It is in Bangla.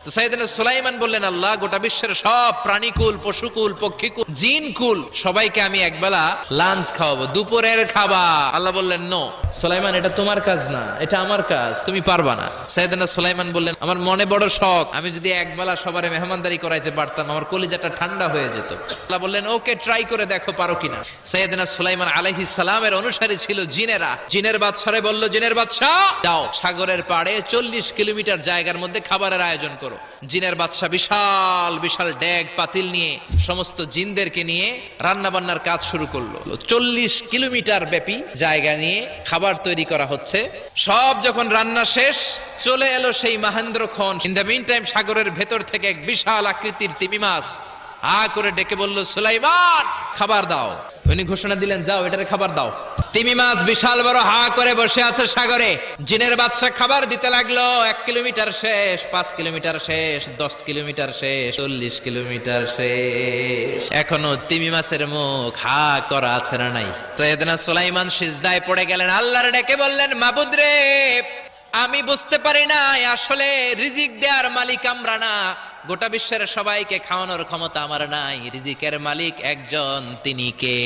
তো সাইয়েদনা সুলাইমান বললেন, আল্লাহ, গোটা বিশ্বের সব প্রাণীকুল, পশুকুল, পক্ষীকুল, জিনকুল সবাইকে আমি একবেলা লাঞ্চ খাওয়াবো, দুপুরের খাবার। আল্লাহ বললেন, নো সুলাইমান, এটা তোমার কাজ না, এটা আমার কাজ, তুমি পারবা না। সাইয়েদনা সুলাইমান বললেন, আমার মনে বড় শখ, আমি যদি একবেলা সবারে মেহমানদারি করাইতে পারতাম, আমার কলিজাটা ঠান্ডা হয়ে যেত। আল্লাহ বললেন, ওকে, ট্রাই করে দেখো পারো কিনা। সাইয়েদনা সুলাইমান আলাইহিস সালামের অনুসারী ছিল জিনেরা। জিনের বাদশারে বলল, জিনের বাদশা, যাও সাগরের পাড়ে 40 কিলোমিটার জায়গার মধ্যে খাবারের আয়োজন করো। জিনের বাদশা বিশাল বিশাল ডেগ পাতিল নিয়ে সমস্ত জিনদেরকে নিয়ে রান্না বান্নার কাজ শুরু করলো। 40 কিলোমিটার ব্যাপী জায়গা নিয়ে খাবার তৈরি করা হচ্ছে। সব যখন রান্না শেষ, চলে এলো সেই মহেন্দ্রক্ষণ। ইন দ্য মিন টাইম সাগরের ভেতর থেকে এক বিশাল আকৃতির তিমি মাছ হা করে ডেকে বলল, সুলাইমান, খাবার দাও। উনি ঘোষণা দিলেন, যাও এটারে খাবার দাও। তিমি মাছ বিশাল বড় হা করে বসে আছে সাগরে। জিনের বাদশা খাবার দিতে লাগলো। 1 কিলোমিটার শেষ, 5 কিলোমিটার শেষ, 10 কিলোমিটার শেষ, 40 কিলোমিটার শেষ, এখনো তিমি মাছের মুখ হা করা আছে না নাই? সাইয়েদনা সুলাইমান সিজদায় পড়ে গেলেন, আল্লাহর ডেকে বললেন, মাবুদ রে, আমি বুঝতে পারি না, আসলে রিজিক দেওয়ার মালিক আমরা না, গোটা বিশ্বের সবাইকে খাওয়ানোর ক্ষমতা আমার নাই, রিজিকের মালিক একজন, তিনি কে?